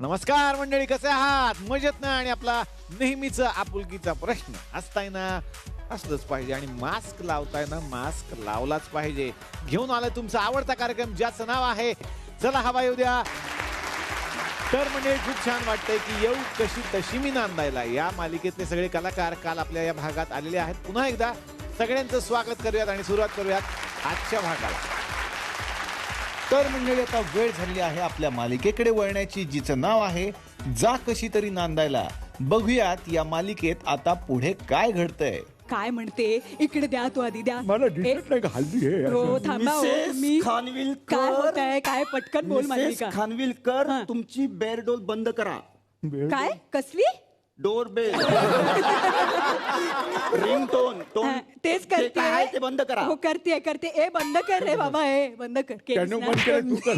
नमस्कार मंडळी, कसे आहात? मजेत ना? आणि आपला नेहमीचा आपुलकीचा प्रश्न, हसताय ना? असलंच पाहिजे आणि मास्क लावताय ना? मास्क लावलाच पाहिजे. घेऊन आलाय तुमचा आवडता कार्यक्रम ज्याचं नाव आहे चला हवा येऊ द्या. तर मंडळी, खूप छान वाटतंय की येऊ कशी तशी मी नांदायला या मालिकेतले सगळे कलाकार काल आपल्या या भागात आलेले आहेत. पुन्हा एकदा सगळ्यांचं स्वागत करूयात आणि सुरुवात करूयात आजच्या भागाला. तर मंडळी, आता वेळ झालेली आहे आपल्या मालिकेकडे वळण्याची, जिचं नाव आहे जा कशी तरी नांदायला. बघूयात या मालिकेत आता पुढे काय घडतंय. काय म्हणते, इकडे द्या, तू आधी द्या. मला डिटेक्ट नाही घालली आहे. हो थांबा हो, मिसेस खानविलकर, काय होत आहे, काय पटकन बोल मालिका. खानविलकर, तुमची बेरडोल बंद करा. काय कसली डोर बेल, रिंग टोन तेच करते काय आहे ते बंद करा. हो करते करते. ए बंद कर रे बाबा, ए बंद कर. त्यानं बंद केलं, तू कर.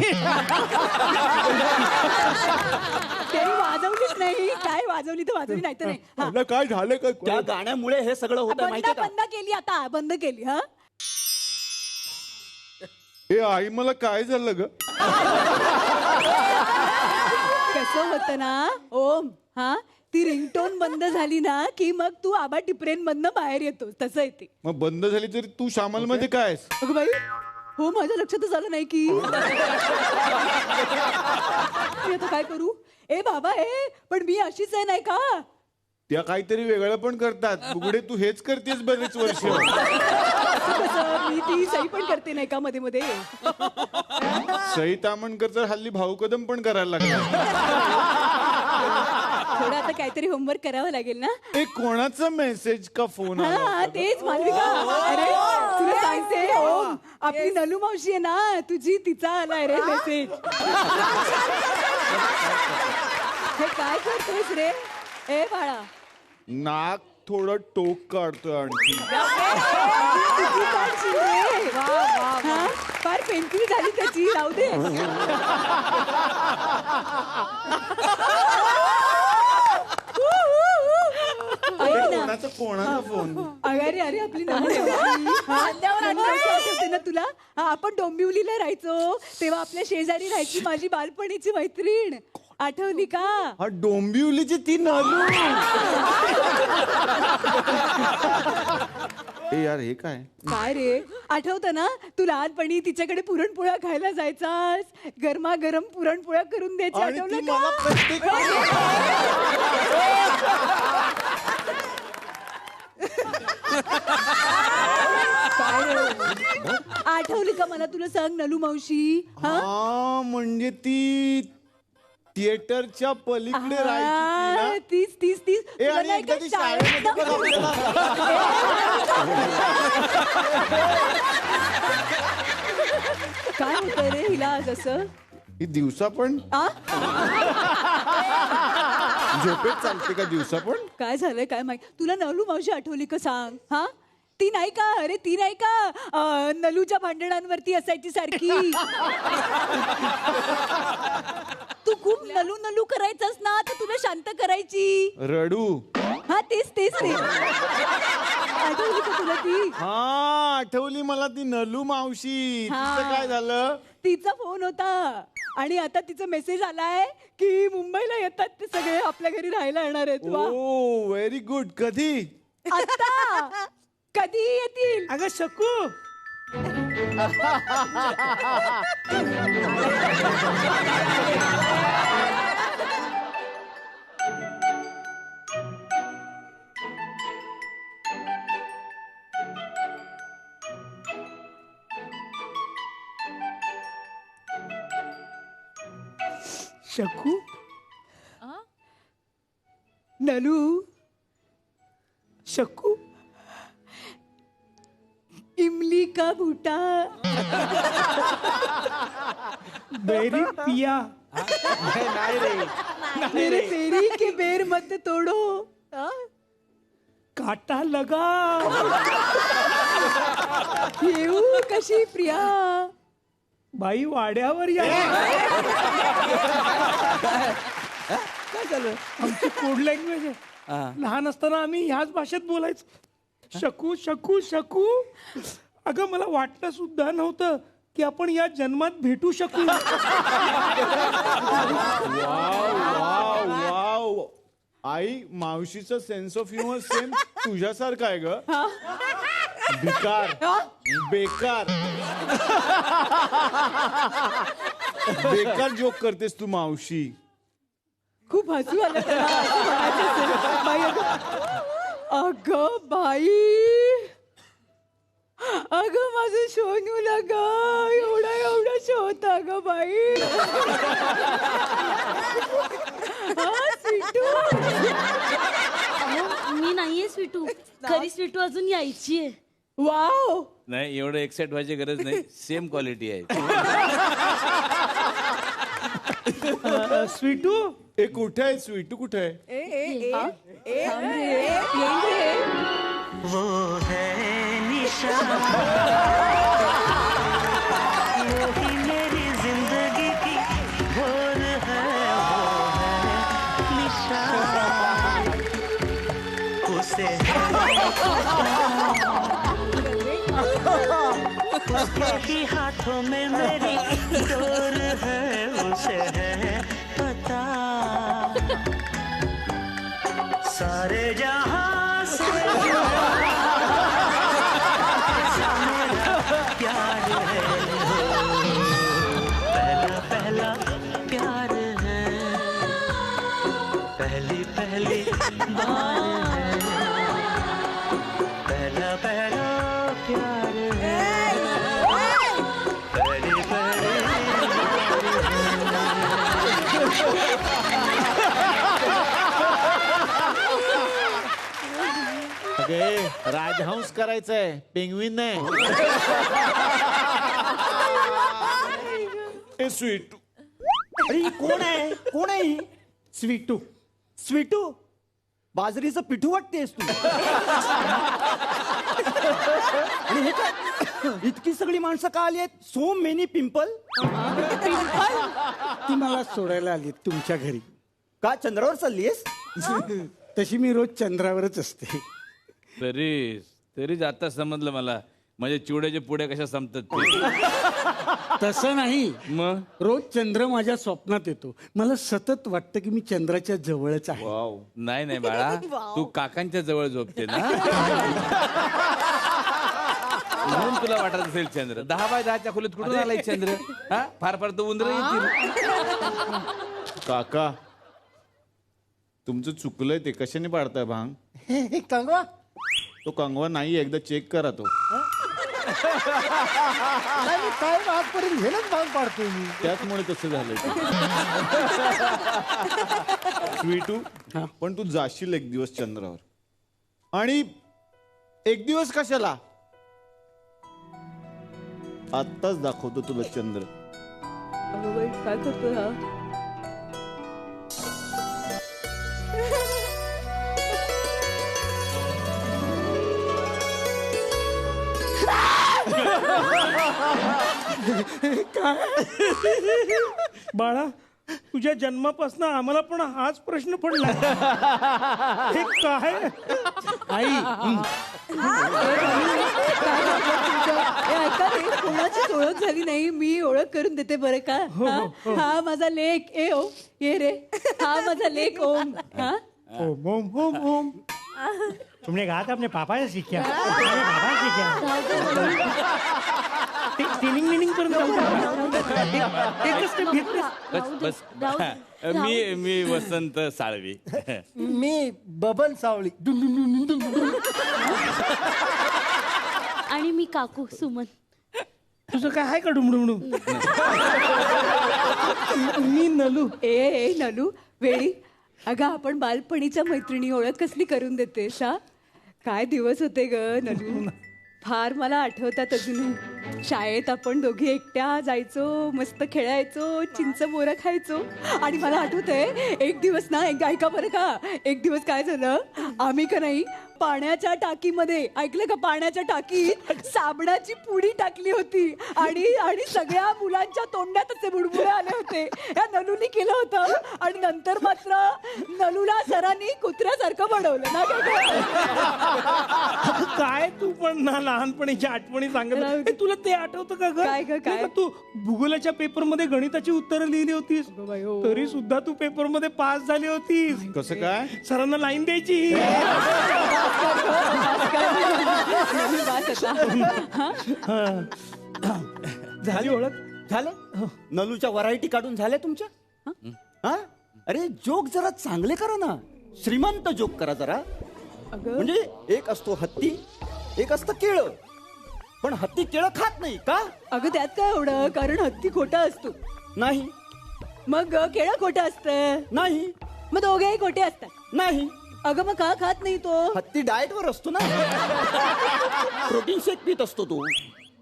त्यांनी वाजवलीच नाही. काय वाजवली तर वाजवली, नाही तर नाही. हा. मला काय झालं का? त्या गाण्यामुळे हे सगळं होतं, माहितीये का? बंद केली, आता बंद केली. हा ए आई, मला काय झालं ग? कसं होतं ना ओम, हा ती रिंगटोन बंद झाली ना की मग तू आबा टिपरेन मधनं बाहेर येतो, तसं येते. मग बंद झाली तरी तू शामल मध्ये काय? अगं बाई, हो माझ्या लक्षातच आलं नाही की. मी आता काय करू? ए बाबा, ए पण मी अशीच आहे नाही का? त्या काहीतरी वेगळं पण करतात. बुगडे, तू हेच करतेस बरेच वर्ष. कसं? मी ती सही पण करते नाही का मध्ये मध्ये. सई तामणकर तर हल्ली भाऊ कदम पण करायला लागला. थोडं आता काहीतरी होमवर्क करावं लागेल ना. ए, कोणाचा मेसेज का फोन आला हा होता? तेच मालविका. अरे तुला सांगते ओम, आपली नलू मावशी आहे ना तुझी, तिचा आलाय रे मेसेज. हे काय करतोयस रे? ए बाळा, नाक थोडं टोक काढतोय आणखी. किती काढशील रे? हा? फार पेन्सिल झाली त्याची, राहू दे. कोणाचा फोन? अरे अरे आपली आठवते ना तुला? हा, आपण डोंबिवलीला राहायचो तेव्हा आपल्या शेजारी राहायची माझी बालपणीची मैत्रीण, आठवली का? हा, डोंबिवलीची ती नालू. ए यार, हे काय? काय रे, आठवतं ना तू लहानपणी तिच्याकडे पुरणपोळ्या खायला जायचास, गरमागरम पुरणपोळ्या करून द्यायची, आणि आठवलं ती का? मला प्रत्येक आठवली का मला, तुला सांग नलू मावशी? हा, म्हणजे ती थिएटरच्या पलीकडे राहायची ती तीस तीस तीस. ना? ए, तुला आणि नाही एकदा का ती शाळेत शाळेमध्ये पण आपल्याला- काय होतं रे हिला आज असं? ही दिवसा पण आ? झोपेत चालते का दिवसा पण? काय झालंय काय माहिती. तुला नलू मावशी आठवली का सांग? हा, ती नाही का? अरे ती नाही का नलूच्या भांडणांवरती असायची सारखी. तू खूप नलू नलू करायचंस ना, तर तुला शांत करायची. रडू. हा तेच तेच ते. आठवली का तुला ती? हा, आठवली मला ती नलू मावशी. हा. तिचं काय झालं? तिचा फोन होता आणि आता तिचा मेसेज आलाय की मुंबईला येतात ते सगळे, आपल्या घरी राहायला येणार आहेत. वा. ओ, व्हेरी गुड. कधी? आता कधी येतील? अगं शकू, शकू, नलू, शकू, इमली का बूटा, बेरी पिया, नाही रे. मेरे पेरी के बेर मत तोडो. आ? काटा लगा. येऊ कशी प्रिया? बाई वाड्यावर या. काय झालं? आमची कोड लँग्वेज आहे. लहान असताना आम्ही ह्याच भाषेत बोलायचो. शकू शकू शकू. अगं मला वाटलं सुद्धा नव्हतं की आपण या जन्मात भेटू शकू. वाव, आई मावशीचं सेन्स ऑफ ह्युमर सेम तुझ्यासारखं आहे ग. भिकार बेकार बेकार जोक करतेस तू मावशी. खूप हसू आलं त्याला, असं म्हणायचं असेल. बाई, अगं बाई, अगं माझं सोनूला ग एवढा शो होता ग बाई. हा, स्वीटू. मी नाहीये स्वीटू, खरी स्वीटू अजून यायची आहे. वाव. नाही एवढं एक्साइट व्हायची गरज नाही, सेम क्वालिटी आहे. स्वीटू ए कुठे आहे स्वीटू कुठे आहे. वो है निशा वो ही मेरी जिंदगी की भोर है वो है निशा उसे उसके ही हाथों में मेरी डोर है उसे है पता सारे जहां से प्यार है पहला पहला प्यार है पहली पहली बार है पहला पहला प्यार है पहली पहली अगे राजहंस करायचंय, पेंग्विन नाही. ए स्वीटू अरे ही कोण आहे? कोण आहे ही? स्वीटू. स्वीटू बाजरीचं पिठू वाटतेस तू. आणि हे काय इतकी सगळी माणसं का आली आहेत? So many pimple. ती मला सोडायला आली तुमच्या घरी. का चंद्रावर चाललीयस? तशी मी रोज चंद्रावरच असते. तरी आता समजलं मला, म्हणजे चिवड्याचे पुढे कशा संपतात ते. तसं नाही, मग रोज चंद्र माझ्या स्वप्नात येतो. मला सतत वाटतं की मी चंद्राच्या जवळच आहे. नाही बाळा, तू काकांच्या जवळ झोपते ना, म्हणून तुला वाटत असेल चंद्र. 10x10 खोलीत कुठून आलाय चंद्र? हा, फार फार तर उंदर येतील. काका तुमचं चुकलंय, ते कशाने पाडताय भांग. कंगवा तो कंगवा नाही, एकदा चेक करा तो. काय आजपर्यंत घेणंच भाग पाडतोय मी. त्याचमुळे तसं झालंय. स्वीटू पण तू जाशील एक दिवस चंद्रावर. आणि एक दिवस कशाला, आत्ताच दाखवतो तुला चंद्र. अगं बाई, काय करतोय हा? बाळा, तुझ्या जन्मापासून आम्हाला पण हाच प्रश्न पडला. हे काय आई? ऐका रे, कोणाचीच ओळख झाली नाही. मी ओळख करून देते बरं का. हा माझा लेक. ये रे, हा माझा लेक ओम. हा ओम ओम ओम ओम. तुमने कहा था अपने पापा से सीखा. पापा सीखा. टिनिंग मिनिंग करून एकच स्टेप घेतली. बस मी वसंत साळवी. मी बबन सावळी. आणि मी काकू सुमन. तुझं काय आहे का डुमडुमडू? मी नलू. ए नलू वेळी. अगं आपण बालपणीच्या मैत्रिणी, ओळख कसली करून देतेस हा? काय दिवस होते ग नलू. फार मला आठवतात अजूनही. शाळेत आपण दोघी एकट्या जायचो, मस्त खेळायचो, चिंच बोरं खायचो. आणि मला आठवतंय एक दिवस ना, ऐका बरं का, एक दिवस काय झालं, आम्ही का नाही पाण्याच्या टाकीमध्ये ऐकलं का, पाण्याच्या टाकीत साबणाची पुडी टाकली होती आणि आणि सगळ्या मुलांच्या तोंडात असे बुडबुडे आले होते. या नलूनी केलं होतं आणि नंतर मात्र नलूला सरांनी कुत्र्यासारखं बनवलं ना. काय तू पण ना लहानपणीच्या आठवणी सांगत. तुला ते आठवतं का काय ग, काय? तू भूगोलाच्या पेपर मध्ये गणिताची उत्तरं लिहिली होतीस, तरी सुद्धा तू पेपर मध्ये पास झाली होतीस. कसं काय? सरांना लाईन द्यायची. झाली ओळख. झालं नलूच्या व्हरायटी काढून झाल्या तुमच्या? हा अरे जोक जरा चांगले करा ना, श्रीमंत जोक करा जरा. म्हणजे एक असतो हत्ती, एक असतं केळं. पण हत्ती केळं खात नाही का? अगं त्यात काय एवढं, कारण हत्ती खोटा असतो. नाही. मग केळं खोटं असतं. नाही. मग दोघेही खोटे असतात. नाही. अगं मग का खात नाही तो? हत्ती डाएट वर असतो ना, प्रोटीन शेक पित असतो तो,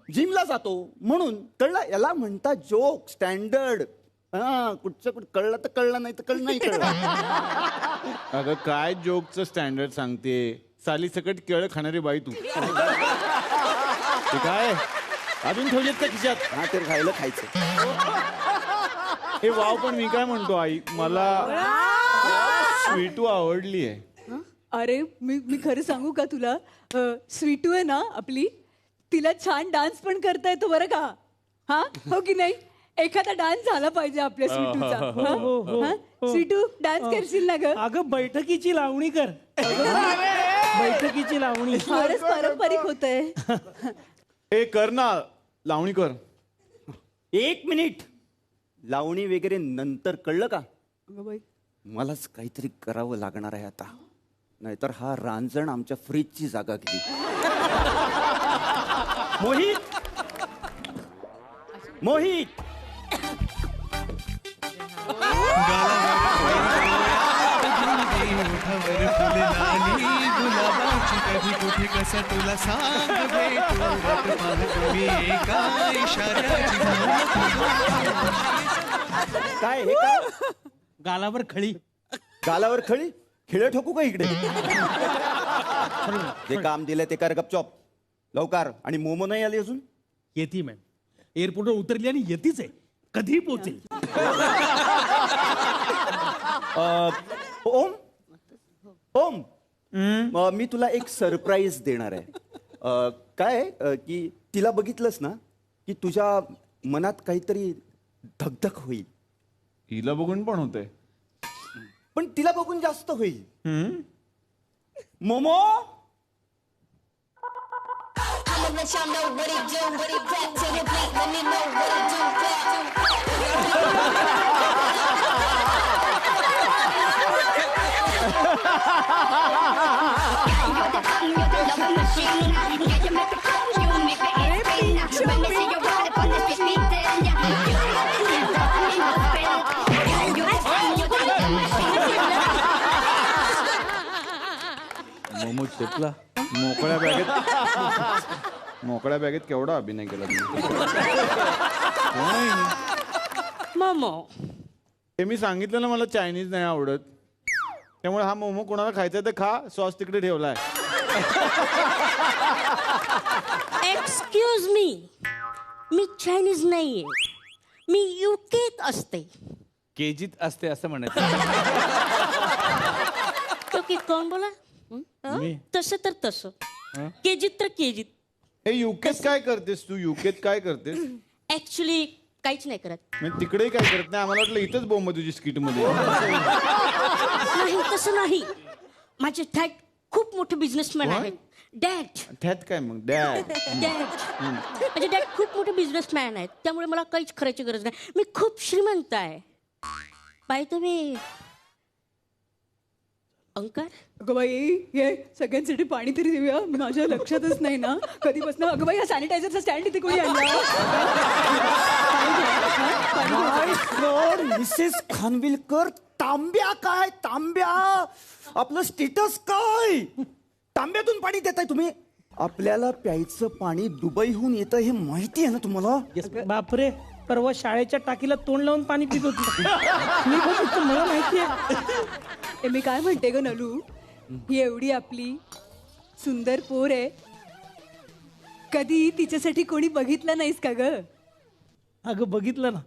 जिमला जातो. म्हणून कळलं, याला म्हणतात जोक स्टँडर्ड. हा कुठचं कळलं तर कळलं, नाही तर नाही कळलं. अगं काय जोकचं स्टँडर्ड सांगते, साली सकट केळं खाणारी बाई तू. ते काय अजून ठेवलेत का खिशात? हा ते खायला खायचं. हे वाव, पण मी काय म्हणतो आई, मला स्वीटू आवडली आहे. अरे मी खरं सांगू का तुला, स्वीटू आहे ना आपली, तिला छान डान्स पण करता येतो बरं का. हा हो की नाही? एखादा डान्स झाला पाहिजे आपल्या स्वीटूचा. हा? स्वीटू डान्स करशील ना ग? अगं बैठकीची लावणी कर. बैठकीची लावणी फारच पारंपरिक होतंय. हे कर ना, लावणी कर. 1 मिनिट, लावणी वगैरे नंतर, कळलं का? अगं बाई, मलाच काहीतरी करावं लागणार आहे आता, नाहीतर हा रांजण आमच्या फ्रीजची जागा घेईल. मोहित, मोहित, काय हे काय? गालावर खळी. गालावर खळी? खिळे ठोकू का इकडे? जे काम दिलं ते कर गपचॉप लवकर. आणि मोमो नाही आली अजून? येती मॅम, एअरपोर्टवर उतरली आणि येतीच आहे, कधी पोहोचेल. ओम, ओम, मी तुला एक सरप्राईज देणार आहे. काय की तिला बघितलंस ना की तुझ्या मनात काहीतरी धगधग होईल. हिला बघून पण होते, पण तिला बघून जास्त होईल. मोमो, मोमो चेपला. मोकळ्या बॅगेत केवढा अभिनय केला तुम्ही. मोमो हे मी सांगितलं ना, मला चायनीज नाही आवडत, त्यामुळे हा मोमो कोणाला खायचा तर खा, सॉस तिकडे ठेवलाय. एक्सक्यूज मी चायनीज नाहीये, मी युकेत असते. केजीत असते असं म्हणायचं. युकेत कोण बोला? तसं तर तसं, केजीत तर केजीत. हे युकेत काय करतेस तू? युकेत काय करतेस? ऍक्च्युली काहीच नाही करत. म्हणजे तिकडेही काय करत नाही? आम्हाला वाटलं इथंच बोंब तुझी स्किट मध्ये. नाही तसं नाही, माझे डॅड खूप मोठे बिझनेसमॅन आहेत. डॅड त्यात काय मग? डॅड माझे डॅड खूप मोठे बिझनेसमॅन आहेत, त्यामुळे मला काहीच करायची गरज नाही. मी खूप श्रीमंत आहे. बाय द वे अंकार, अगं बाई, हे सगळ्यांसाठी पाणी तरी देऊया. माझ्या लक्षातच नाही ना कधीपासून. अगं बाई, हा सॅनिटायझरचा स्टँड इथे कोणी आणला? मिसेस खानविलकर, तांब्या काय? तांब्या, आपलं स्टेटस काय? तांब्यातून पाणी देताय तुम्ही? आपल्याला प्यायचं पाणी दुबईहून येतं हे माहिती आहे ना तुम्हाला? बापरे, परवा शाळेच्या टाकीला तोंड लावून पाणी पित होती. मी मला माहिती आहे. मी काय म्हणते ग नलू, ही एवढी आपली सुंदर पोर आहे. कधी तिच्यासाठी कोणी बघितलं नाहीस का ग? अगं बघितलं ना,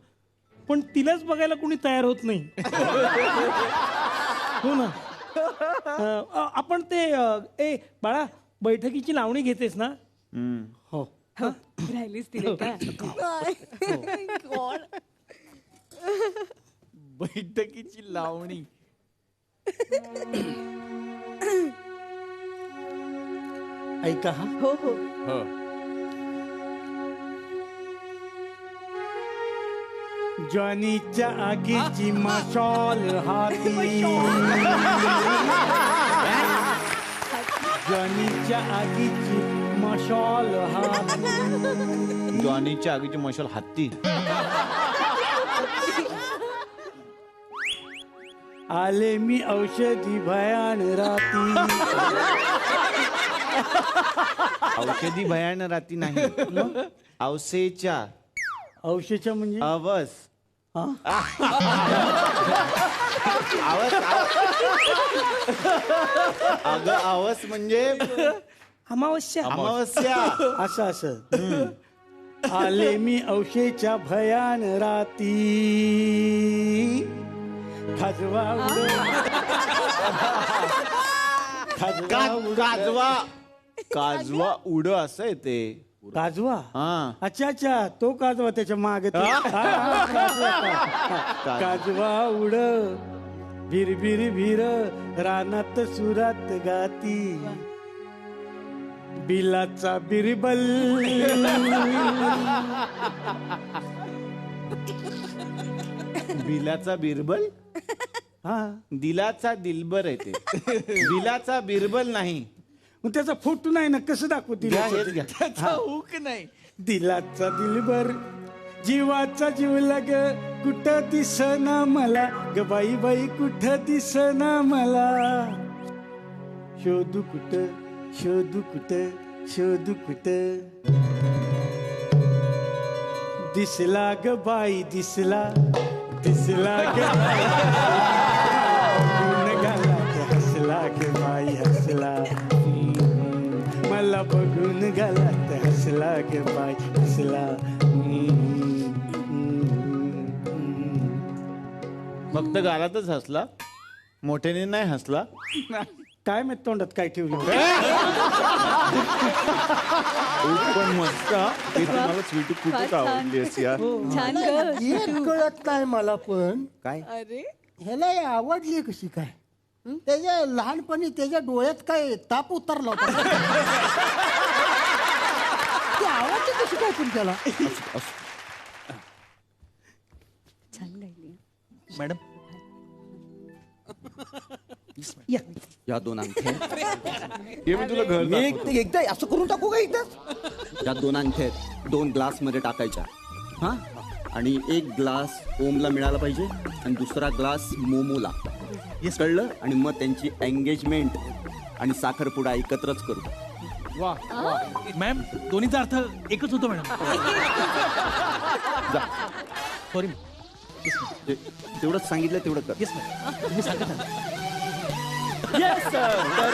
पण तिलाच बघायला कोणी तयार होत नाही. हो ना. आपण ते ए बाळा, बैठकीची लावणी घेतेस ना? हो. हो, राहिलीच तिने का? बैठकीची लावणी. ऐका हा. हो हो. हो. जॉनीच्या आगीची मशाल हाती, जॉनीच्या आगीची मशाल हाती. जॉनीच्या आगीची मशाल हत्ती. आले मी औषधी भयान राती. औषधी भयान राती नाही, औसेच्या. औषधच्या म्हणजे अवस. हा? अगं अवस म्हणजे अमावस्या. अमावस्या. असं असं. आले मी औषधच्या भयान राती, खाजवा काजवा. काजवा उड असं आहे ते. काजवा. हा. अच्छा अच्छा, तो काजवा त्याच्या मागे. काजवा उड भिर भिर भिर रानात सुरात गाती, बिलाचा बिरबल. बिलाचा बिरबल. हा, दिलाचा दिलबर आहे ते. बिलाचा बिरबल नाही. मग त्याचा फोटो नाही ना, कसं दाखवू घ्या, हेच घ्या. त्याचा हुक नाही. दिलाचा दिलबर, जीवाचा जीवला ग, कुठं दिसना मला ग बाई बाई, कुठं दिसना मला. शोधू कुठं, शोधू कुठं, शोधू कुठं. दिसला ग बाई, दिसला, दिसला ग बाई. गुण घाला ग, हसला ग बाई, हसला. मला बघून गालात हसला ग बाई, हसला. फक्त गालातच हसला, मोठ्याने नाही हसला. काय माहित तोंडात काय ठेवलं. पण मस्त. हे तुम्हाला स्वीटू खूपच फार छान. आवडली अशी. छान ग. एक कळत नाही मला, पण काय अरे ह्याला हे आवडली कशी काय? त्याच्या लहानपणी त्याच्या डोळ्यात काय ताप उतरला होता? ती आवडली कशी काय पण त्याला? छान गायली. मॅडम, या दोन अंगठ्या. हे मी तुला घर मी एकदा असं करून टाकू का एकदा? या दोन अंगठ्या आहेत, 2 ग्लास मध्ये टाकायच्या. हा, आणि एक ग्लास ओमला मिळाला पाहिजे आणि दुसरा ग्लास मोमोला. कळलं? आणि मग त्यांची एंगेजमेंट आणि साखरपुडा एकत्रच करू. वा वा. मॅम, दोन्हीचा अर्थ एकच होतो मॅडम. सॉरी. तेवढंच सांगितलं तेवढं कर. येस मॅम, तुम्ही सांगा ना. Yes sir. तर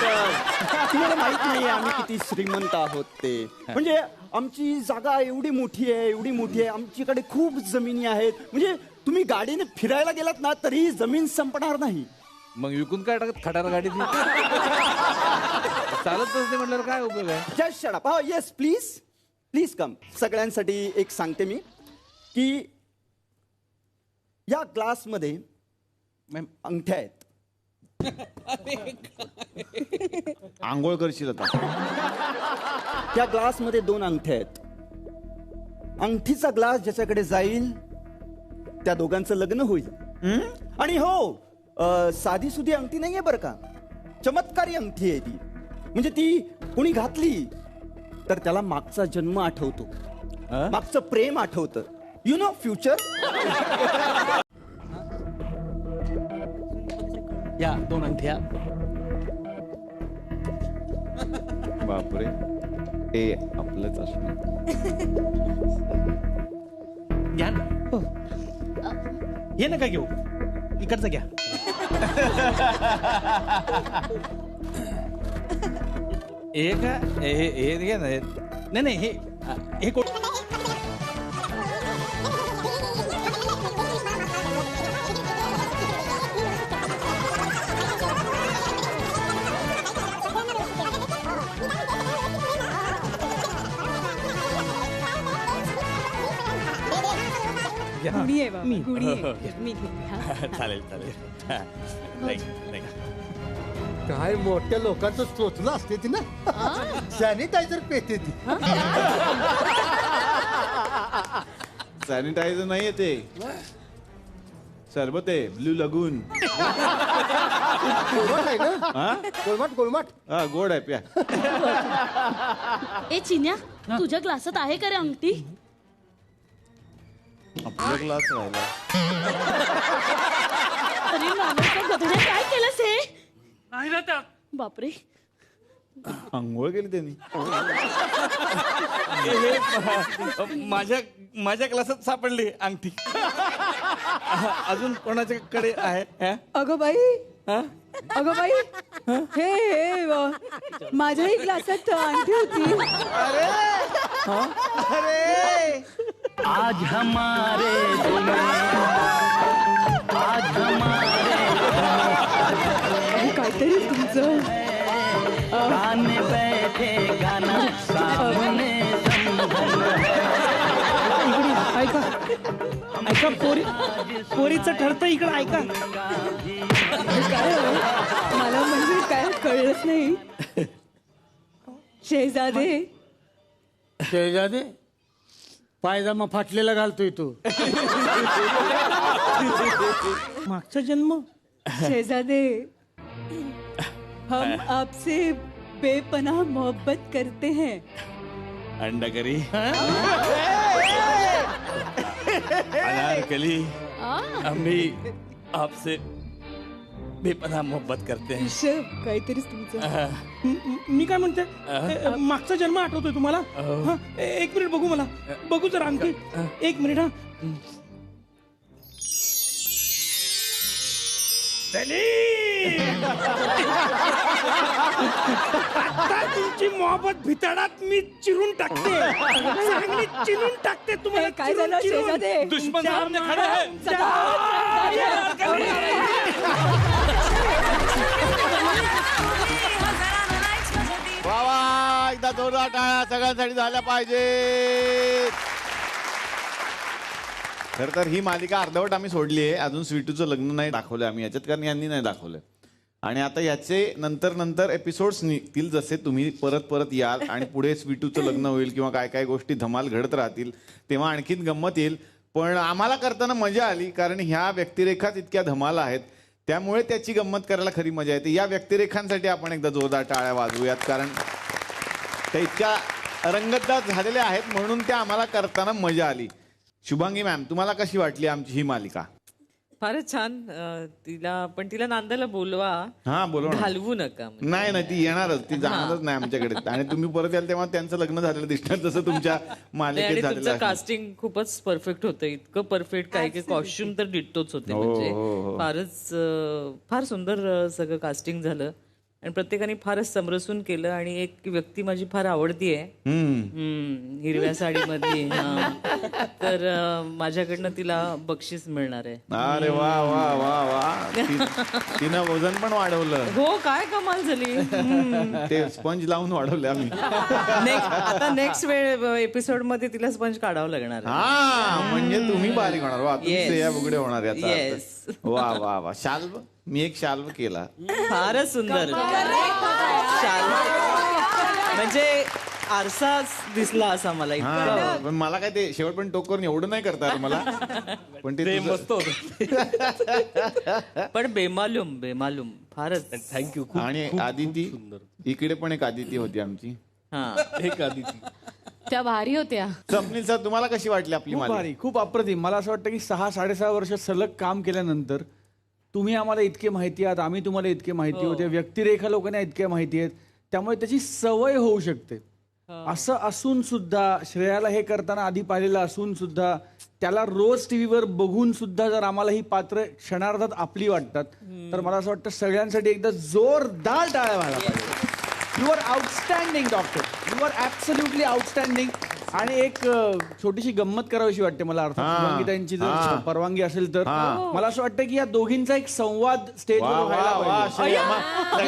तुम्हाला माहित नाही आम्ही किती श्रीमंत आहोत ते. म्हणजे आमची जागा एवढी मोठी आहे, एवढी मोठी आहे. आमच्याकडे खूप जमिनी आहेत. म्हणजे तुम्ही गाडीने फिरायला गेलात ना तरी जमीन संपणार नाही. मग विकून काय टाकत खटारा गाडीत? चालतच नाही म्हटल्यावर काय उपयोग आहे? Just shut up. हा, येस प्लीज, प्लीज कम. सगळ्यांसाठी एक सांगते मी की या ग्लासमध्ये अंगठ्या आहेत. आंघोळ करशील आता. त्या ग्लासमध्ये 2 अंगठ्या आहेत. अंगठीचा ग्लास ज्याच्याकडे जाईल त्या दोघांचं लग्न होईल. आणि हो, साधी सुधी अंगठी नाहीये बरं का, चमत्कारी अंगठी आहे ती. म्हणजे ती कोणी घातली तर त्याला मागचा जन्म आठवतो, मागचं प्रेम आठवतं. You know, future. या 2 अंगठ्या. बापरे, हे आपलंच असणार. घ्या ना. हे नका घेऊ, इकडचं घ्या. हे का हे घे ना नाही नाही हे कोण गुणी आहे बाबा, गुणी आहे. मी घेते, हा. चालेल काय मोठ्या लोकांचं चोचलं असते ती ना सॅनिटायझर पेते ती सॅनिटायझर नाहीये ते सरबत आहे ब्ल्यू लगून. गोलमाट आहे ना हा गोलमाट हा गोड आहे प्या. ए चिन्या तुझ्या ग्लासात आहे का रे अंगठी? आपला ग्लास राहिला. अरे नावाच्या गधड्या काय केलंस हे? नाही ना त्या बापरे. आंघोळ केली त्यांनी. माझ्या क्लासात सापडली अंगठी. अजून कोणाच्याकडे आहे? अगं बाई अगं बाई हे माझ्याही ग्लासात अंगठी होती. आज हमारे दिल में, आज हमारे काहीतरी तुमचं गाने बैठे गाना सामने ऐका पोरीचं ठरतं इकडं ऐका. काय मला म्हणजे काय कळलंच नाही. शेजादे पायजामा फाटलेला घालतोय तू. मागचा जन्म शहजादे हम आपसे बेपनाह मोहब्बत करते हैं. अंडाकरी अनारकली आम्ही आपसे बेपनाह मोहब्बत करते हैं. ऋषभ काहीतरीच तुमचं. मी काय म्हणते मागचा जन्म आठवतोय तुम्हाला? हा, एक मिनिट बघू मला बघू जरा अंगठी. एक मिनिट. हा आता तुमची मोहब्बत भितडात मी चिरून टाकते. चांगली चिरून टाकते तुम्हाला. काय झालं शहजादे? दुश्मन सामने खड़ा है. वा वा एकदा जोरदार टाळ्या सगळ्यांसाठी झाल्या पाहिजे. खरं तर ही मालिका अर्धवट आम्ही सोडली आहे. अजून स्वीटूचं लग्न नाही दाखवलं आम्ही याच्यात, कारण यांनी नाही दाखवलं. आणि आता याचे नंतर एपिसोड्स निघतील, जसे तुम्ही परत याल आणि पुढे स्वीटूचं लग्न होईल किंवा काय काय गोष्टी धमाल घडत राहतील, तेव्हा आणखीन गंमत येईल. पण आम्हाला करताना मजा आली, कारण ह्या व्यक्तिरेखाच इतक्या धमाल आहेत, त्यामुळे त्याची गंमत करायला खरी मजा येते. या व्यक्तिरेखांसाठी आपण एकदा जोरदार टाळ्या वाजवूयात, कारण त्या इतक्या रंगतदार झालेल्या आहेत म्हणून त्या आम्हाला करताना मजा आली. शुभांगी मॅम, तुम्हाला कशी वाटली आमची ही मालिका? फारच छान. तिला नांदायला बोलवा. हा बोलवा. हलवू नका. नाही ती येणारच, ती जाणारच नाही आमच्याकडे. आणि तुम्ही परत याल तेव्हा त्यांचं लग्न झालेलं दिसणार, जसं तुमच्या मालिकेत झालेलं तुमचं आहे. कास्टिंग खूपच परफेक्ट होतं. इतकं परफेक्ट काही कॉस्ट्युम तर डिट्टोच होते. म्हणजे फार सुंदर सगळं कास्टिंग झालं आणि प्रत्येकाने फारच समरसून केलं. आणि एक व्यक्ती माझी फार आवडती आहे, हिरव्या साडीमधली. तर माझ्याकडनं तिला बक्षीस मिळणार आहे. अरे वा वा वा वा. तिनं वजन पण वाढवलं. हो, काय कमाल झाली. ते स्पंज लावून वाढवले आम्ही. आता नेक्स्ट एपिसोड मध्ये तिला स्पंज काढावं लागणार. हा, म्हणजे तुम्ही बारीक होणार. वा, तुम्ही सेया बुगडे होणार याचा अर्थ. Yes. वा वा वा. शाल्व, मी एक शाल्व केला. फारच सुंदर शाल. म्हणजे आरसा दिसला असा मला. हा, पण मला काय ते शेवट पण टोक करून एवढं नाही करता आलं मला. पण ते मस्त होतं. पण बेमालूम फारच. थँक्यू. आणि आदिती, इकडे पण एक आदिती होती आमची. एक आदिती, त्या भारी होत्या. स्वप्नील सर, तुम्हाला कशी वाटली आपली खूप मालिका? भारी, खूप अप्रतिम. मला असं वाटतं की 6-6.5 वर्ष सलग काम केल्यानंतर तुम्ही आम्हाला इतके माहिती आहात, आम्ही तुम्हाला इतके माहिती होते, व्यक्तिरेखा लोकांना इतक्या माहिती आहेत, त्यामुळे त्याची सवय होऊ शकते. असं असून सुद्धा, श्रेयाला हे करताना आधी पाहिलेलं असून सुद्धा, त्याला रोज टीव्हीवर बघून सुद्धा जर आम्हाला ही पात्र क्षणार्धात आपली वाटतात, तर मला असं वाटतं सगळ्यांसाठी एकदा जोरदार टाळ्या व्हायला पाहिजे. You are outstanding doctor, you are absolutely outstanding. आणि एक छोटीशी गंमत करावीशी वाटते मला अर्थात शुभांगीताईंची जर परवानगी असेल तर. मला असं वाटतं की या दोघींचा एक संवाद स्टेजवर व्हायला पाहिजे.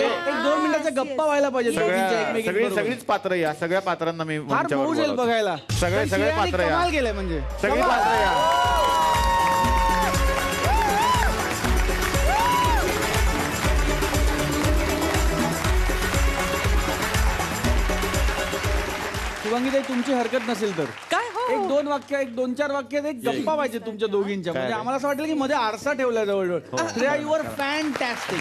एक 2 मिनिटाचा गप्पा व्हायला पाहिजे दोघींच्या एकमेकींबरोबर. सगळीच पात्र या, सगळ्या पात्रांना मी फार मंचावर मौज येईल बोलावतो. बघायला. सगळे पात्र या, कमाल गेलंय म्हणजे सगळे पात्र या. शुभांगीताई तुमची हरकत नसेल तर काय हो एक 2 वाक्य, एक 2-4 वाक्यात एक गप्पा पाहिजे तुमच्या दोघींच्या. म्हणजे आम्हाला असं वाटेल की मध्ये आरसा ठेवला जवळजवळ. You are fantastic.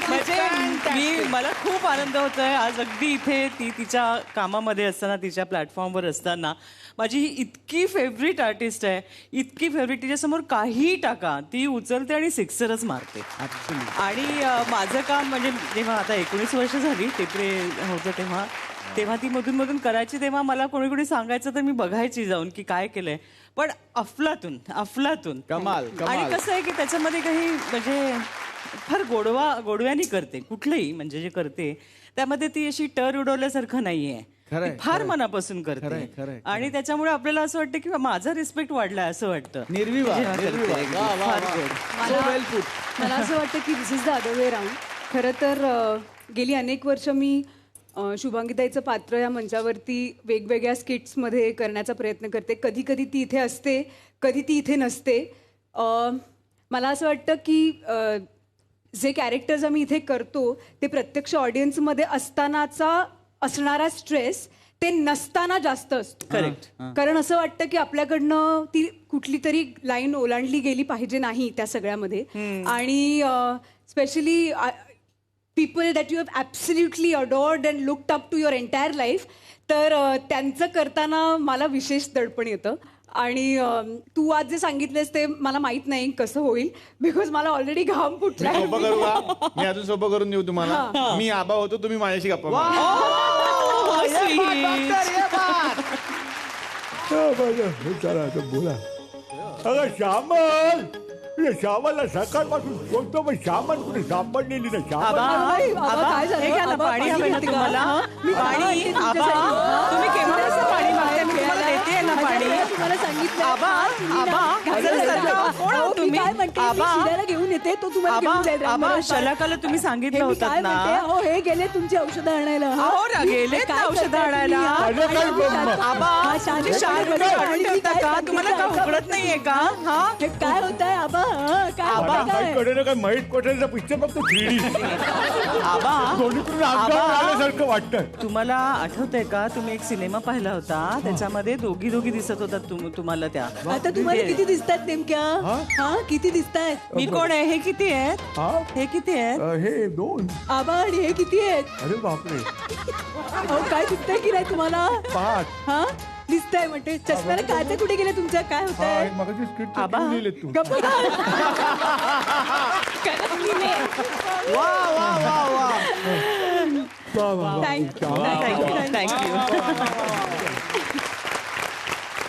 म्हणजे मला खूप आनंद होतोय आज अगदी इथे ती तिच्या कामामध्ये असताना, तिच्या प्लॅटफॉर्मवर असताना. माझी ही इतकी फेवरेट आर्टिस्ट आहे, इतकी फेवरेट, तिच्यासमोर काहीही टाका ती उचलते आणि सिक्सरच मारते. आणि माझं काम म्हणजे जेव्हा आता 19 वर्ष झाली टेपरे होतं तेव्हा ती मधून करायची, तेव्हा मला कोणी सांगायचं तर मी बघायची जाऊन की काय केलंय. पण अफलातून कमाल. आणि कसं आहे की त्याच्यामध्ये काही म्हणजे फार गोडव्याने करते कुठलंही, म्हणजे जे करते त्यामध्ये ती अशी टर उडवल्यासारखं नाहीये. फार मनापासून करते आणि त्याच्यामुळे आपल्याला असं वाटतं की माझा रिस्पेक्ट वाढलाय असं वाटतं. मला असं वाटतं की this is the other way round. खरं तर गेली अनेक वर्ष मी शुभांगीताईचं पात्र या मंचावरती वेगवेगळ्या स्किट्समध्ये करण्याचा प्रयत्न करते. कधी कधी ती इथे असते, कधी ती इथे नसते. मला असं वाटतं की जे कॅरेक्टर्स आम्ही इथे करतो ते प्रत्यक्ष ऑडियन्समध्ये असणारा स्ट्रेस ते नसताना जास्त असतो. करेक्ट. कारण असं वाटतं की आपल्याकडनं ती कुठली तरी लाईन ओलांडली गेली पाहिजे नाही त्या सगळ्यामध्ये. आणि specially people that you have absolutely adored and looked up to your entire life, तर त्यांचं करताना मला विशेष दडपण येतं. आणि तू आज जे सांगितलेस ते मला माहित नाही कसं होईल, बिकॉज मला ऑलरेडी घाम फुटला. सोपं करू का? मी अजून सोपं करून देऊ तुम्हाला. मी आबा होतो, तुम्ही माझ्याशी गप्पा बोला. अगं श्यामल, श्यामला सकाळपासून शोधतो पण श्यामल कुठे सापडलेली ना. पाणी हवं ना तुम्हाला? पाणी तुम्ही केव्हा पाणी मागताय? मी तुम्हाला देते ना पाणी. तुम्हाला सांगितलं तुम्ही शिऱ्याला घेऊन येते, तो तुम्हाला घेऊन जाईल. शलाकाला तुम्ही सांगितलं होतं ना. हो, हे गेले तुमची औषधं आणायला. गेले औषधं आणायला. तुम्हाला का उघडत नाहीये का? काय होत आहे आबा? काय महेश कोटेचा पिक्चर बघतो 3D. आल्यासारखं वाटतं. तुम्हाला आठवतंय का तुम्ही एक सिनेमा पाहिला होता, त्याच्यामध्ये दोघी दिसत होतात तुम्हाला त्या. आता तुम्हाला किती दिसतात नेमक्या? किती दिसतात? मी कोण आहे? हे किती आहेत? हे किती आहेत? हे 2. आबा आणि हे किती आहेत? अरे बापरे. काय दिसतंय की नाही तुम्हाला? 5. दिसतंय म्हणते. चष्म्याला काय कुठे गेले तुमच्या? काय होत आहे?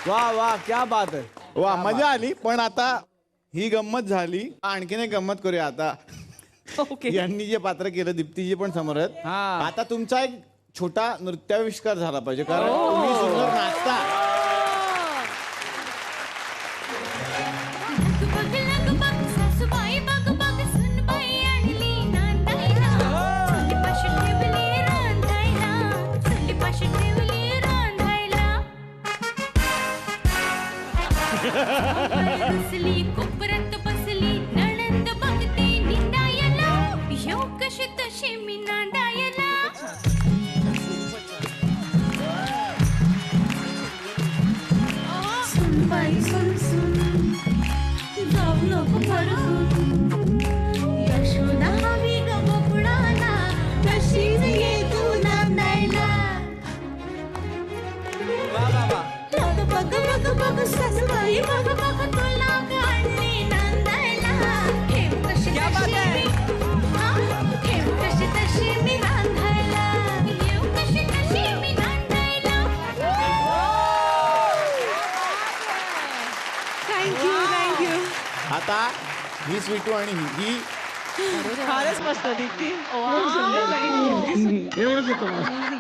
वा क्या बात आहे. वा, मजा आली. पण आता ही गंमत झाली, आणखीन एक गंमत करूया आता. यांनी जे पात्र केलं, दीप्तीजी पण समोर आहेत. आता तुमचा एक छोटा नृत्याविष्कार झाला पाहिजे, कारण तुम्ही सुंदर नाचता. कोपऱ्यात बसली नणंद बघते निंदायला, येऊ कशी तशी मी नांदायला. सुन बाई सुन सुन, जाऊ नको परतून, यशोदा हवी ग गोकुळाला, तशीच ये तू नांदायला. बघ बघ बघ सासूबाई, बघ बघ तुला गाणे नांदायला. ठेव कशी तशी मी नांदायला, येऊ कशी तशी मी नांदायला. थँक्यू. आता ही स्वीटू आणि ही खरंच मस्त दीप्ती. एवढंच होतं मला.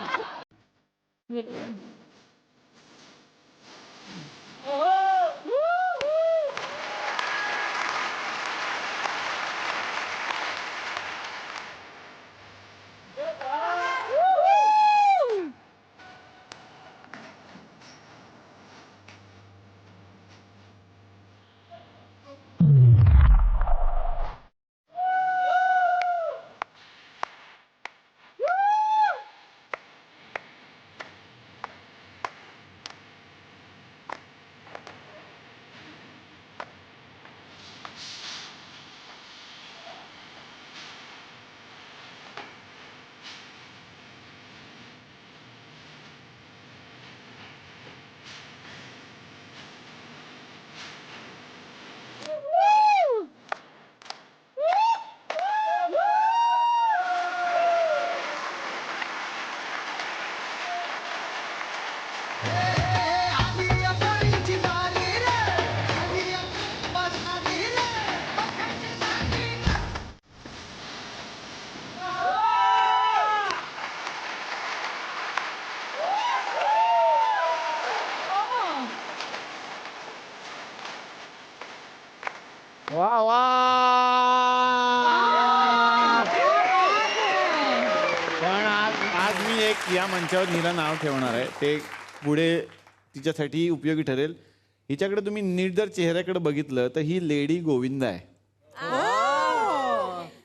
वा वा पण आज मी एक या मंचावर नीला नाव ठेवणार आहे. ते पुढे तिच्यासाठी उपयोगी ठरेल. हिच्याकडे तुम्ही नीट जर चेहऱ्याकडे बघितलं तर ही लेडी गोविंदा आहे.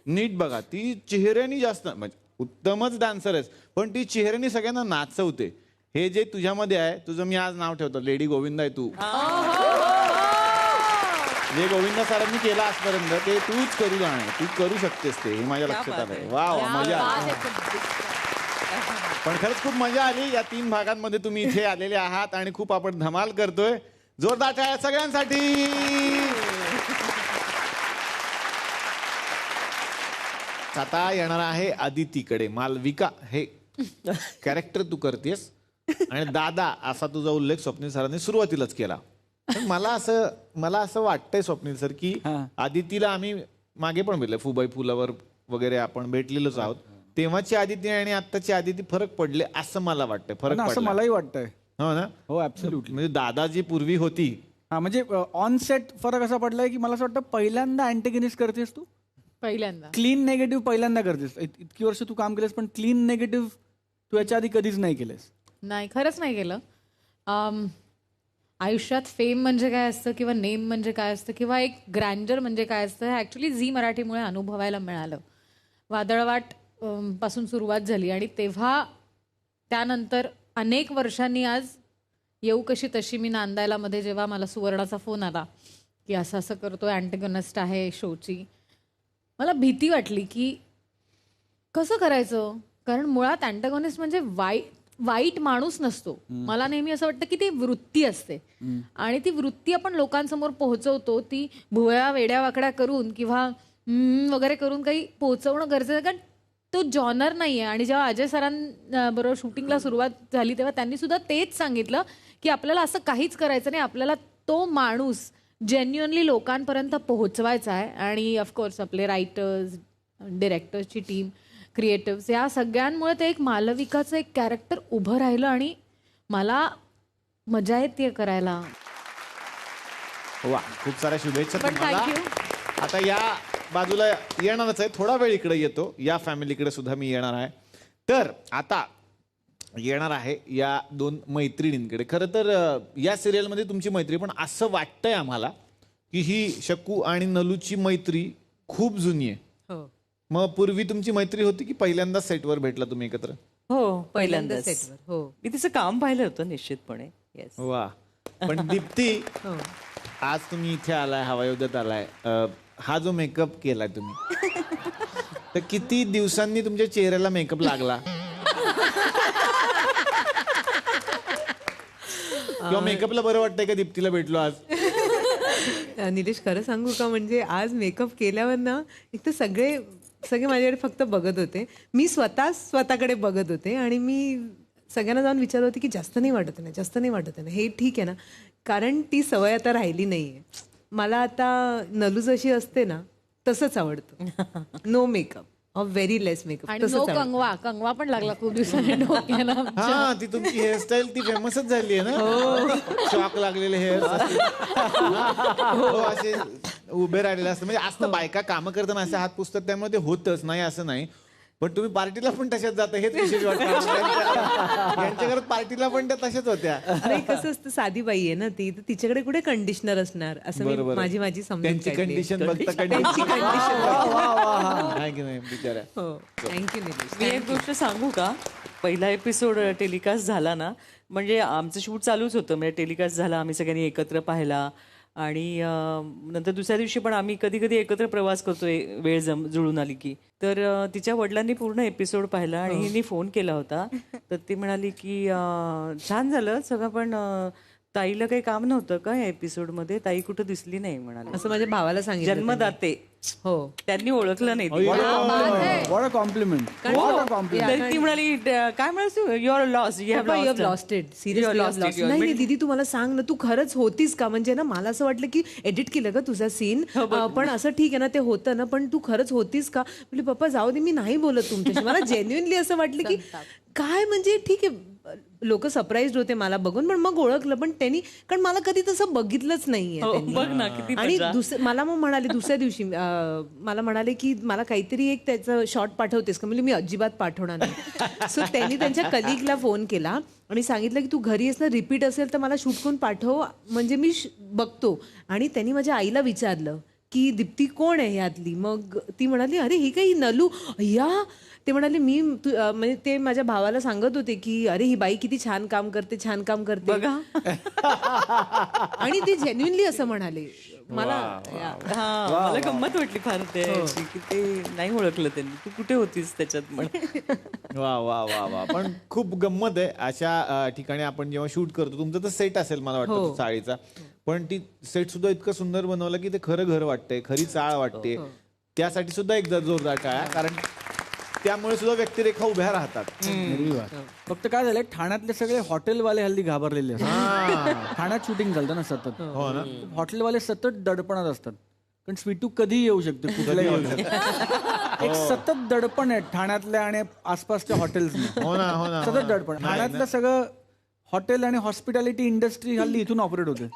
नीट बघा, ती चेहऱ्यानी जास्त म्हणजे उत्तमच डान्सर आहेस, पण ती चेहऱ्यानी सगळ्यांना नाचवते. हे जे तुझ्यामध्ये आहे, तुझं मी आज नाव ठेवतो, लेडी गोविंदा आहे तू. जे गोविंदा सरांनी केलं आजपर्यंत ते तूच करू जाणार, तू करू शकतेस ते, हे माझ्या लक्षात आलंय. वा वा, मजा आली. पण खरंच खूप मजा आली. या 3 भागांमध्ये तुम्ही इथे आलेले आहात आणि खूप आपण धमाल करतोय. जोरदार टाळ्या सगळ्यांसाठी. आता येणार आहे अदितीकडे. मालविका हे कॅरेक्टर तू करतेस आणि दादा असा तुझा उल्लेख स्वप्नील सरांनी सुरुवातीलाच केला. पण मला असं वाटतंय स्वप्नील सर की आदितीला आम्ही मागे पण भेटलं, फुबाई फुलावर वगैरे आपण भेटलेलोच आहोत. तेव्हाची आदिती आणि आत्ताची आदिती फरक पडले असं मला वाटतंय. फरक असं पडला. मलाही वाटतंय. हो ना. हो ऍब्सोल्युटली. म्हणजे दादा जी पूर्वी होती, हा म्हणजे ऑन सेट फरक असा पडलाय की मला असं वाटतं पहिल्यांदा अँटेगनिस्ट करतेस तू. पहिल्यांदा क्लीन नेगेटिव्ह पहिल्यांदा करतेस. इतकी वर्ष तू काम केलंस पण क्लीन नेगेटिव्ह तू याच्या आधी कधीच नाही केलंस. नाही, खरंच नाही केलं. आयुष्यात फेम म्हणजे काय असतं किंवा नेम म्हणजे काय असतं किंवा एक ग्रँडर म्हणजे काय असतं हे ॲक्च्युली झी मराठीमुळे अनुभवायला मिळालं. वादळवाट पासून सुरुवात झाली आणि तेव्हा त्यानंतर अनेक वर्षांनी आज येऊ कशी तशी मी नांदायला मध्ये जेव्हा मला सुवर्णाचा फोन आला की असं असं करतोय, अँटेगनिस्ट आहे शोची, मला भीती वाटली की कसं करायचं. कारण मुळात अँटेगनिस्ट म्हणजे वाईट माणूस नसतो. मला नेहमी असं वाटतं की ती वृत्ती असते आणि ती वृत्ती आपण लोकांसमोर पोहोचवतो. ती भुवया वेड्या वाकड्या करून किंवा वगैरे करून काही पोहोचवणं गरजेचं आहे, कारण तो जॉनर नाही आहे. आणि जेव्हा अजय सरांबरोबर शूटिंगला सुरुवात झाली तेव्हा त्यांनी सुद्धा तेच सांगितलं की आपल्याला असं काहीच करायचं नाही, आपल्याला तो माणूस जेन्युअनली लोकांपर्यंत पोहोचवायचा आहे. आणि ऑफकोर्स आपले रायटर्स, डिरेक्टर्सची टीम, क्रिएटिव्स, या सगळ्यांमुळे ते एक मालविकाचं एक कॅरेक्टर उभं राहिलं आणि मला मजा येते करायला. वा, खूप साऱ्या शुभेच्छा पण तुम्हाला. थँक्यू. आता या बाजूला येणारच आहे, थोडा वेळ इकडे येतो, या फॅमिलीकडे सुद्धा मी येणार आहे. तर आता येणार आहे या 2 मैत्रिणींकडे. खरं तर या सिरियलमध्ये तुमची मैत्री, पण असं वाटतंय आम्हाला की ही शकू आणि नलूची मैत्री खूप जुनी आहे. हो मग पूर्वी तुमची मैत्री होती की पहिल्यांदा सेटवर भेटला तुम्ही एकत्र? हो, पहिल्यांदाच सेटवर. हो, मी तिचं काम पाहिलं होतं निश्चितपणे. येस. वा. पण दीप्ती, आज तुम्ही इथे आलाय, हवायोद्यात आलाय, हा जो मेकअप केलाय तुम्ही, तर किती दिवसांनी तुमच्या चेहऱ्याला मेकअप लागला? किंवा मेकअपला बरं वाटतंय का दीप्तीला भेटलो आज? निलेश, खरं सांगू का, म्हणजे आज मेकअप केल्यावर ना एक तर सगळे माझ्याकडे फक्त बघत होते. मी स्वतःकडे बघत होते आणि मी सगळ्यांना जाऊन विचारत होते की जास्त नाही वाटत आहे ना, हे ठीक आहे ना, कारण ती सवय आता राहिली नाही आहे. मला आता नलू जशी असते ना तसंच आवडतं, no makeup. Of very less makeup. आणि नो कंगवा पण लागला खूप दिवसांनी डोक्याला आमच्या. हा ती तुमची हेअरस्टाईल ती फेमसच झाली आहे ना. शॉक लागलेले हेअर असे उभे राहिलेले असतात. म्हणजे असतं बायका कामं करताना असे हात पुसतात त्यामुळे ते होतच नाही असं नाही. पण तुम्ही पार्टीला पण तशाच जाता हेच विशेष वाटतं. यांच्या घरात पार्टीला पण त्या तशाच होत्या. नाही कसं असतं साधी बाई आहे ना ती, तर तिच्याकडे कुठे कंडिशनर असणार असं मी बरोबर. माझी समजूत त्यांची काढली. कंडिशन बघता त्यांची condition नाही की नाही बिचारा. हो थँक्यू निलेश. मी एक गोष्ट सांगू का? पहिला एपिसोड टेलिकास्ट झाला ना, म्हणजे आमचं शूट चालूच होतं, म्हणजे टेलिकास्ट झाला, आम्ही सगळ्यांनी एकत्र पाहिला आणि नंतर दुसऱ्या दिवशी पण आम्ही कधी कधी एकत्र प्रवास करतोय वेळ जुळून आली की. तर तिच्या वडिलांनी पूर्ण एपिसोड पाहिला आणि हिने फोन केला होता. तर ती म्हणाली की छान झालं सगळं, पण ताईला काही काम नव्हतं का या एपिसोडमध्ये? ताई कुठं दिसली नाही म्हणाले. असं माझ्या भावाला सांगितलं जन्मदाते. हो त्यांनी ओळखलं नाही. What a compliment. तर ती म्हणाली काय म्हणालीस तू? You are lost. You have lost it. Seriously नाही नाही दीदी, तू मला सांग ना, तू खरंच होतीस का? म्हणजे ना मला असं वाटलं की एडिट केलं का तुझा सीन, पण असं ठीक आहे ना ते होतं ना, पण तू खरंच होतीस का? म्हणजे पप्पा जाऊ दे, मी नाही बोलत तुमच्याशी. मला जेन्युइनली असं वाटलं की काय म्हणजे ठीक आहे, लोक सरप्राईज होते मला बघून, पण मग ओळखलं. पण त्यांनी, कारण मला कधी तसं बघितलंच नाहीये त्यांनी. आणि मला मग म्हणाले दुसऱ्या दिवशी मला म्हणाले की मला काहीतरी एक त्याचं शॉर्ट पाठवतेस का? म्हणजे मी अजिबात पाठवणार नाही. सो त्यांनी त्यांच्या कलिगला फोन केला आणि सांगितलं की तू घरी आहेस ना, रिपीट असेल तर मला शूट करून पाठव, म्हणजे मी बघतो. आणि त्यांनी माझ्या आईला विचारलं की दीप्ती कोण आहे ह्यातली? मग ती म्हणाली अरे ही काही नलू या. ते म्हणाले मी म्हणजे ते माझ्या भावाला सांगत होते की अरे ही बाई किती छान काम करते, छान काम करते बघा. आणि ते जेन्युइनली असं म्हणाले. मला गंमत वाटली फार ते की ते नाही ओळखलं त्यांनी. तू कुठे होतीस त्याच्यात म्हण. वा वा वा वा. पण खूप गंमत आहे अशा ठिकाणी आपण जेव्हा शूट करतो. तुमचं तर सेट असेल मला वाटतं चाळीचा, पण ती सेट सुद्धा इतकं सुंदर बनवलं की ते खरं घर वाटतंय, खरी चाळ वाटते. त्यासाठी सुद्धा एकदा जोरदार टाळ्या, कारण त्यामुळे सुद्धा व्यक्तिरेखा उभ्या राहतात. फक्त काय झालंय, ठाण्यातले सगळे हॉटेलवाले हल्ली घाबरलेले असतात. ठाण्यात शूटिंग झालं ना सतत. हो ना. हॉटेलवाले सतत दडपणात असतात, कारण स्वीटू कधी येऊ शकते, कुठलाही येऊ शकते. एक सतत दडपण आहे ठाण्यातल्या आणि आसपासच्या हॉटेल्स. हो ना हो ना. सतत दडपण. ठाण्यातलं सगळं हॉटेल आणि हॉस्पिटॅलिटी इंडस्ट्री हल्ली इथून ऑपरेट होते.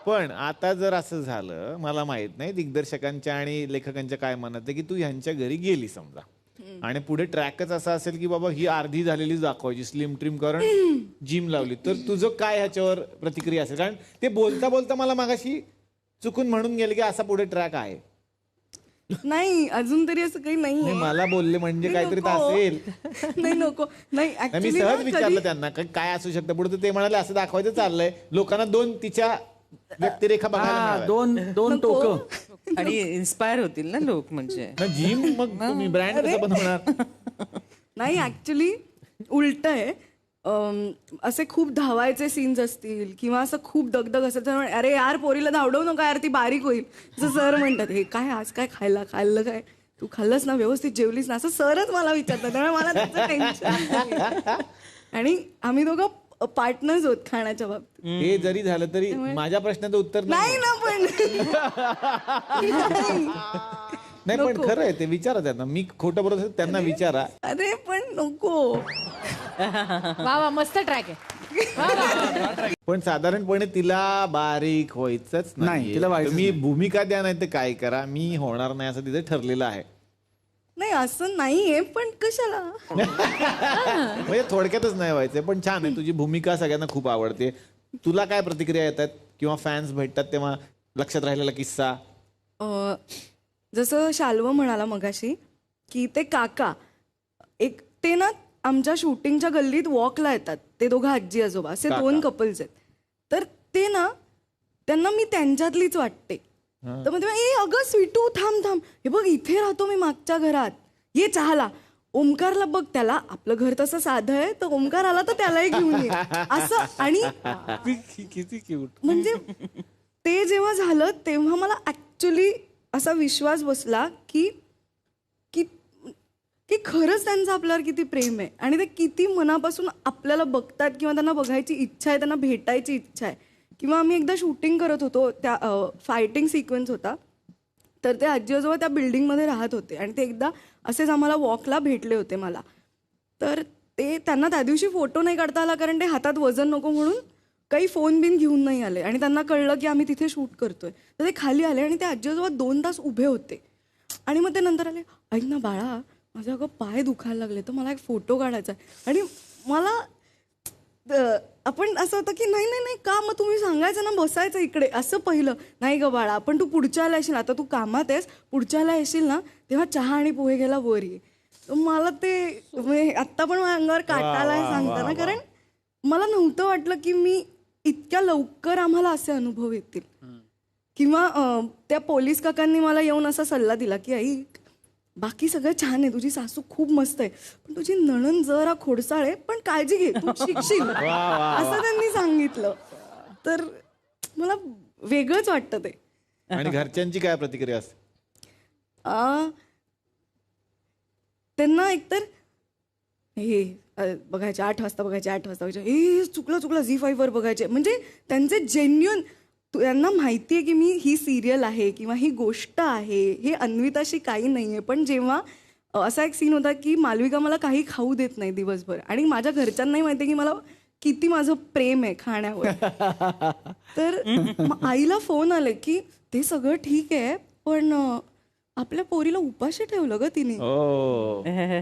पण आता जर असं झालं, मला माहित नाही दिग्दर्शकांच्या आणि लेखकांच्या काय मनात आहे की तू ह्यांच्या घरी गेली समजा, आणि पुढे ट्रॅकच असा असेल की बाबा ही अर्धी झालेली दाखवायची, स्लिम ट्रिम करून जिम लावली, तर तुझं काय ह्याच्यावर प्रतिक्रिया असेल? कारण ते बोलता बोलता मला मागाशी चुकून म्हणून गेले की असा पुढे ट्रॅक आहे. नाही अजून तरी असं काही नाही. मला बोलले म्हणजे काहीतरी तर असेल. नाही नको. नाही मी सहज विचारलं त्यांना काय असू शकतं पुढे, तर ते म्हणाले असं दाखवायचं चाललंय लोकांना, दोन तिच्या व्यक्तिरेखा बघायला, दोन टोक आणि इन्स्पायर होतील ना लोक. म्हणजे जिम मग तुम्ही ब्रँड कसं बनवणार? नाही ऍक्च्युली उलट आहे. असे खूप धावायचे सीन्स असतील किंवा असं खूप दगदग असेल तर अरे यार पोरीला धावडवू नका यार, ती बारीक होईल. जसं सर म्हणतात हे काय आज काय खाल्लं काय, तू खाल्लंस ना, व्यवस्थित जेवलीस ना, असं सरच मला विचारतात. त्यामुळे मला त्याचं टेन्शन. आणि आम्ही दोघं पार्टनर्स होत खाण्याच्या बाबतीत. हे जरी झालं तरी माझ्या प्रश्नाचं उत्तर नाही ना. पण नाही, पण खरं आहे ते. विचारा त्यांना, मी खोटं बोलत असेल त्यांना विचारा. अरे पण नको. वा वा मस्त ट्रॅक आहे. पण साधारणपणे तिला बारीक व्हायचंच नाही. तिला मी भूमिका द्या नाही तर काय करा, मी होणार नाही असं तिथे ठरलेलं आहे. नाही असं नाहीये, पण कशाला. म्हणजे थोडक्यातच नाही व्हायचंय. पण छान आहे, तुझी भूमिका सगळ्यांना खूप आवडते. तुला काय प्रतिक्रिया येतात किंवा फॅन्स भेटतात तेव्हा लक्षात राहिलेला किस्सा? जसं शाल्व म्हणाला मगाशी की ते काका एक ते ना आमच्या शूटिंगच्या गल्लीत वॉकला येतात. ते दोघं आजी आजोबा असे 2 कपल्स आहेत. तर ते ना त्यांना मी त्यांच्यातलीच वाटते. तर मग ए अगं स्वीटू थांब, हे बघ इथे राहतो मी मागच्या घरात, ये चहाला. ओमकारला बघ, त्याला आपलं घर तसं साधं आहे, तर ओमकार आला तर त्यालाही घेऊन ये असं. आणि किती क्यूट. म्हणजे ते जेव्हा झालं तेव्हा मला ऍक्च्युली असा विश्वास बसला की खरंच त्यांचं आपल्यावर किती प्रेम आहे आणि ते किती मनापासून आपल्याला बघतात किंवा त्यांना बघायची इच्छा आहे, त्यांना भेटायची इच्छा आहे. किंवा आम्ही एकदा शूटिंग करत होतो, त्या फायटिंग सिक्वेन्स होता, तर ते आजी आजोबा त्या बिल्डिंगमध्ये राहत होते आणि ते एकदा असेच आम्हाला वॉकला भेटले होते मला. तर ते त्यांना त्या दिवशी फोटो नाही काढता आला कारण ते हातात वजन नको म्हणून काही फोन बिन घेऊन नाही आले आणि त्यांना कळलं की आम्ही तिथे शूट करतोय. तर ते खाली आले आणि ते आजी आजोबा 2 तास उभे होते आणि मग ते नंतर आले, ऐक ना बाळा माझा अगं पाय दुखायला लागले तर मला एक फोटो काढायचा आहे. आणि मला आपण असं होतं की नाही नाही नाही का, मग तुम्ही सांगायचं ना बसायचं इकडे असं. पहिलं नाही ग बाळा आपण तू पुढच्याला येशील, आता तू कामात आहेस, पुढच्याला येशील ना तेव्हा चहा आणि पोहे घ्यायला वर ये. तर मला ते आत्ता पण माझ्या अंगावर काटाला सांगताना, कारण मला नव्हतं वाटलं की मी इतक्या लवकर आम्हाला असे अनुभव येतील. किंवा त्या पोलीस काकांनी मला येऊन असा सल्ला दिला की आई बाकी सगळं छान आहे, तुझी सासू खूप मस्त आहे, पण तुझी नणंद जरा खोडसाळ आहे, पण काळजी घे तू शिकशील असं त्यांनी सांगितलं. तर मला वेगळंच वाटतं ते. आणि घरच्यांची काय प्रतिक्रिया असते? त्यांना एकतर हे बघायचे 8 वाजता बघायचे, 8 वाजता बघायचे, हे चुकलं झी 5 वर बघायचे. म्हणजे त्यांचे जेन्युन, त्यांना माहिती आहे की मी ही सिरियल आहे किंवा ही गोष्ट आहे, हे अन्विताशी काही नाही आहे. पण जेव्हा असा एक सीन होता की मालविका मला काही खाऊ देत नाही दिवसभर आणि माझ्या घरच्यांनाही माहिती आहे की मला किती माझं प्रेम आहे खाण्यावर. तर आईला फोन आले की ते सगळं ठीक आहे पण आपल्या पोरीला उपाशी ठेवलं ग तिने.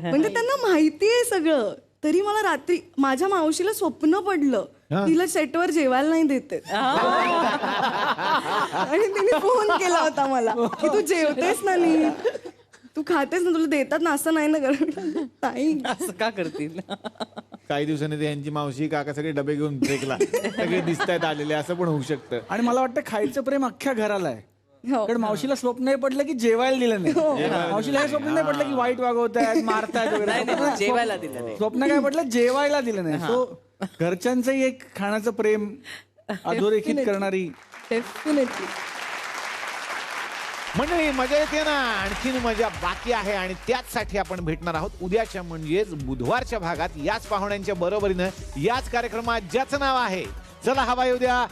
म्हणजे त्यांना माहिती आहे सगळं. तरी मला रात्री माझ्या मावशीला स्वप्न पडलं तिला सेटवर जेवायला नाही देते आणि तिने फोन केला होता मला की तू जेवतेस ना नीट, तू खातेस ना, तुला देतात ना, असं नाही ना करत ताई. असं का करतील? काही दिवसांनी यांची मावशी काका सगळे डबे घेऊन फेकला, सगळे दिसतायत आलेले, असं पण होऊ शकतं. आणि मला वाटतं खायचं प्रेम अख्ख्या घराला आहे. कारण मावशीला स्वप्न नाही पडलं की जेवायला दिलं नाही, मावशीला हे स्वप्न नाही पडलं की वाईट वागवतायत मारतायत वगैरे, जेवायला दिलं नाही. स्वप्न काय पडलं जेवायला दिलं नाही. सो घरच्यांचंही एक खाण्याचं प्रेम अधोरेखित करणारी. डेफिनेटली. मंडळी मजा येते ना, आणखीन मजा बाकी आहे आणि त्याचसाठी आपण भेटणार आहोत उद्याच्या म्हणजेच बुधवारच्या भागात याच पाहुण्यांच्या बरोबरीनं याच कार्यक्रमात ज्याचं नाव आहे चला हवा येऊ द्या